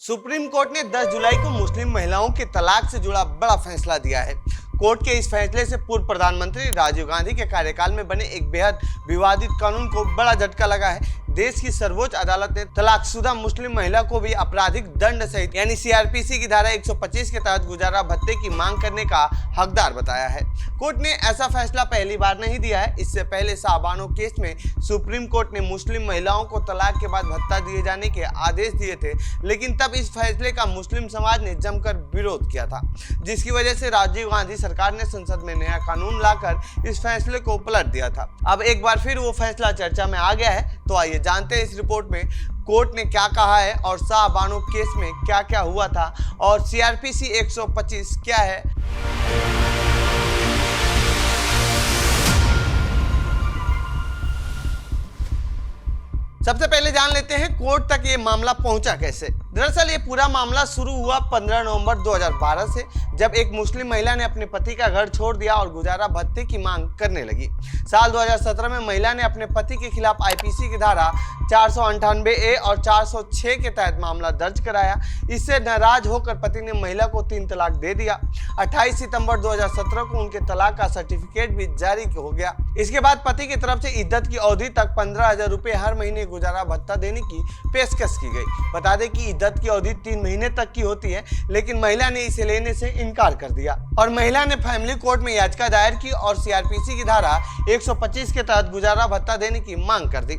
Supreme court ने 10 जुलाई को मुस्लिम महिलाओं के तलाक से जुड़ा बड़ा फैसला दिया है। कोर्ट के इस फैसले से पूर्व प्रधानमंत्री राजीव गांधी के कार्यकाल में बने एक बेहद विवादित कानून को बड़ा झटका लगा है। देश की सर्वोच्च अदालत ने तलाकशुदा मुस्लिम महिला को भी आपराधिक दंड सहित यानी सीआरपीसी की धारा 125 के तहत गुजारा भत्ते की मांग करने का हकदार बताया है। कोर्ट ने ऐसा फैसला पहली बार नहीं दिया है। इससे पहले शाहबानो केस में सुप्रीम कोर्ट ने मुस्लिम महिलाओं को तलाक के बाद भत्ता दिए जाने के आदेश दिए थे, लेकिन तब इस फैसले का मुस्लिम समाज ने जमकर विरोध किया था, जिसकी वजह से राजीव गांधी सरकार ने संसद में नया कानून लाकर इस फैसले को पलट दिया था। अब एक बार फिर वो फैसला चर्चा में आ गया है, तो आइए जानते हैं इस रिपोर्ट में कोर्ट ने क्या कहा है और शाहबानो केस में क्या क्या हुआ था और सीआरपीसी 125 क्या है। सबसे पहले जान लेते हैं कोर्ट तक ये मामला पहुंचा कैसे। दरअसल ये पूरा मामला शुरू हुआ 15 नवंबर 2012 से, जब एक मुस्लिम महिला ने अपने पति का घर छोड़ दिया और गुजारा भत्ते की मांग करने लगी। साल 2017 में महिला ने अपने पति के खिलाफ आईपीसी की धारा 498A और 406 के तहत मामला दर्ज कराया। इससे नाराज होकर पति ने महिला को 3 तलाक दे दिया। 28 सितंबर 2017 को उनके तलाक का सर्टिफिकेट भी जारी हो गया। इसके बाद पति की तरफ से इद्दत की अवधि तक 15,000 रुपए हर महीने गुजारा भत्ता देने की पेशकश की गई। बता दें कि इद्दत की अवधि 3 महीने तक की होती है, लेकिन महिला ने इसे लेने से इनकार कर दिया और महिला ने फैमिली कोर्ट में याचिका दायर की और सीआरपीसी की धारा 125 के तहत गुजारा भत्ता देने की मांग कर दी।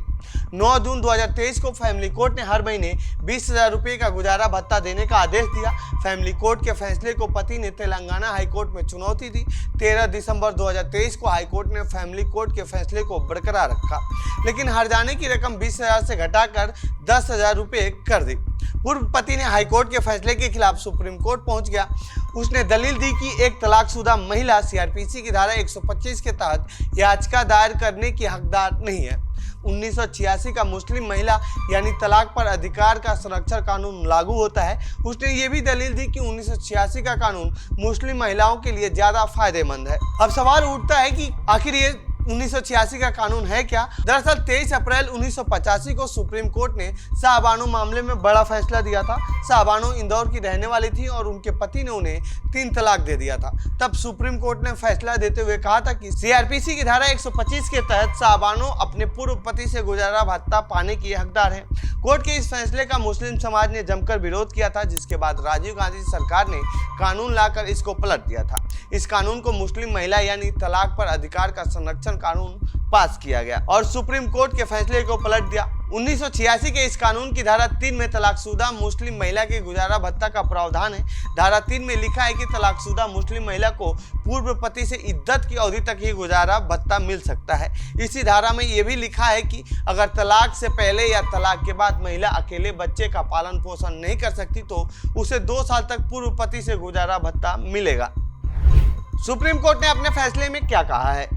9 जून 2023 को फैमिली कोर्ट ने हर महीने 20,000 रुपए का गुजारा भत्ता देने का आदेश दिया। फैमिली कोर्ट के फैसले को पति ने तेलंगाना हाईकोर्ट में चुनौती दी। 13 दिसंबर 2023 को हाईकोर्ट ने फैमिली कोर्ट के फैसले को बरकरार रखा, लेकिन हर्जाने की रकम 20,000 से घटाकर 10,000 रुपए कर दी। पूर्व पति ने हाईकोर्ट के फैसले के खिलाफ सुप्रीम कोर्ट पहुंच गया। उसने दलील दी कि एक तलाकशुदा महिला सीआरपीसी की धारा 125 के तहत याचिका दायर करने की हकदार नहीं है। 1986 का मुस्लिम महिला यानी तलाक पर अधिकार का संरक्षण कानून लागू होता है। उसने ये भी दलील दी कि 1986 का कानून मुस्लिम महिलाओं के लिए ज्यादा फायदेमंद है। अब सवाल उठता है कि आखिर ये 1986 का कानून है क्या। दरअसल 23 अप्रैल 1985 को सुप्रीम कोर्ट ने शाहबानो मामले में बड़ा फैसला दिया था। शाहबानो इंदौर की रहने वाली थी और उनके पति ने उन्हें 3 तलाक दे दिया था। तब सुप्रीम कोर्ट ने फैसला देते हुए कहा था कि सीआरपीसी की धारा 125 के तहत शाहबानो अपने पूर्व पति से गुजारा भत्ता पाने की हकदार है। कोर्ट के इस फैसले का मुस्लिम समाज ने जमकर विरोध किया था, जिसके बाद राजीव गांधी सरकार ने कानून लाकर इसको पलट दिया था। इस कानून को मुस्लिम महिला यानी तलाक पर अधिकार का संरक्षण कानून पास किया गया और सुप्रीम कोर्ट के फैसले को पलट दिया। 1986 के इस कानून की धारा 3 में तलाकशुदा मुस्लिम महिला के गुजारा भत्ता का प्रावधान है। धारा 3 में लिखा है कि तलाकशुदा मुस्लिम महिला को पूर्व पति से इद्दत की अवधि तक ही गुजारा भत्ता मिल सकता है। इसी धारा में यह भी लिखा है कि अगर तलाक से पहले या तलाक के बाद महिला अकेले बच्चे का पालन पोषण नहीं कर सकती तो उसे 2 साल तक पूर्व पति से गुजारा भत्ता मिलेगा। सुप्रीम कोर्ट ने अपने फैसले में क्या कहा है।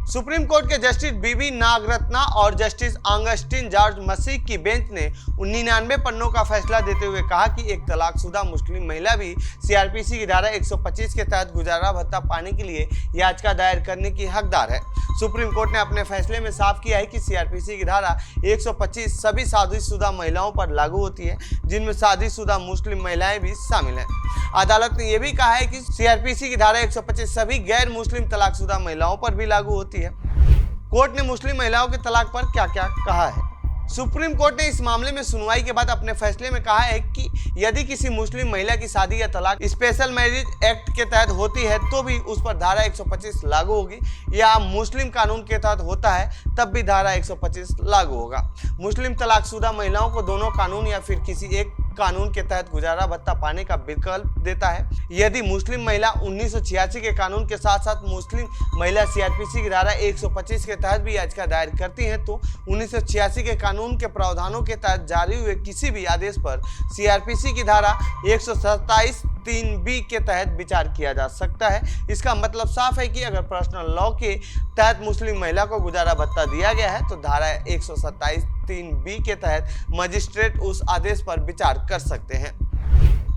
सुप्रीम कोर्ट के जस्टिस बीबी नागरत्ना और जस्टिस ऑगस्टिन जॉर्ज मसीह की बेंच ने 99 पन्नों का फैसला देते हुए कहा कि एक तलाकशुदा मुस्लिम महिला भी सीआरपीसी की धारा 125 के तहत गुजारा भत्ता पाने के लिए याचिका दायर करने की हकदार है। सुप्रीम कोर्ट ने अपने फैसले में साफ किया है कि सीआरपीसी की धारा 125 सभी शादीशुदा महिलाओं पर लागू होती है, जिनमें शादीशुदा मुस्लिम महिलाएं भी शामिल हैं। अदालत ने यह भी कहा है कि सीआरपीसी की धारा 125 सभी गैर मुस्लिम तलाकशुदा महिलाओं पर भी लागू होती है। कोर्ट ने मुस्लिम महिलाओं के तलाक पर क्या क्या कहा है। सुप्रीम कोर्ट ने इस मामले में सुनवाई के बाद अपने फैसले में कहा है कि यदि किसी मुस्लिम महिला की शादी या तलाक स्पेशल मैरिज एक्ट के तहत होती है तो भी उस पर धारा 125 लागू होगी, या मुस्लिम कानून के तहत होता है तब भी धारा 125 लागू होगा। मुस्लिम तलाकशुदा महिलाओं को दोनों कानून या फिर किसी एक कानून के तहत गुजारा भत्ता पाने का विकल्प देता है। यदि मुस्लिम महिला 1986 के कानून के साथ साथ मुस्लिम महिला सीआरपीसी की धारा 125 के तहत भी याचिका दायर करती हैं तो 1986 के कानून के प्रावधानों के तहत जारी हुए किसी भी आदेश पर सीआरपीसी की धारा 127 3B के तहत विचार किया जा सकता है। इसका मतलब साफ है कि अगर पर्सनल लॉ के तहत मुस्लिम महिला को गुजारा भत्ता दिया गया है तो धारा 127 3B के तहत मजिस्ट्रेट उस आदेश पर विचार कर सकते हैं।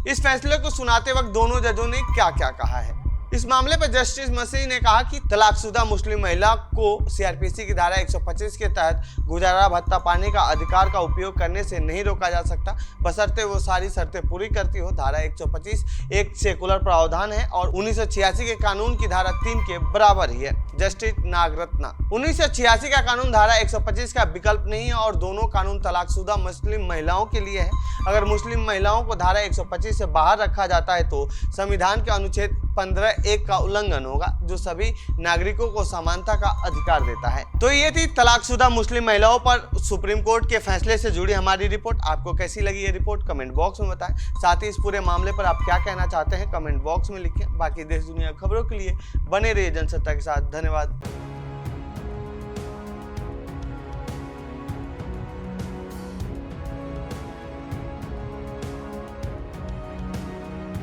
इस फैसले को सुनाते वक्त दोनों जजों ने क्या क्या कहा है। इस मामले पर जस्टिस मसीह ने कहा कि तलाकशुदा मुस्लिम महिला को सीआरपीसी की धारा 125 के तहत गुजारा भत्ता पाने का अधिकार का उपयोग करने से नहीं रोका जा सकता, बशर्ते वो सारी शर्तें पूरी करती हो। धारा 125 एक सेकुलर प्रावधान है और 1986 के कानून की धारा 3 के बराबर ही है। जस्टिस नागरत्ना 1986 का कानून धारा 125 का विकल्प नहीं है और दोनों कानून तलाकशुदा मुस्लिम महिलाओं के लिए है। अगर मुस्लिम महिलाओं को धारा 125 से बाहर रखा जाता है तो संविधान के अनुच्छेद 15(1) का उल्लंघन होगा, जो सभी नागरिकों को समानता का अधिकार देता है। तो ये थी तलाकशुदा मुस्लिम महिलाओं पर सुप्रीम कोर्ट के फैसले से जुड़ी हमारी रिपोर्ट। आपको कैसी लगी ये रिपोर्ट कमेंट बॉक्स में बताएं। साथ ही इस पूरे मामले पर आप क्या कहना चाहते हैं कमेंट बॉक्स में लिखें। बाकी देश दुनिया खबरों के लिए बने रहिए जनसत्ता के साथ। धन्यवाद।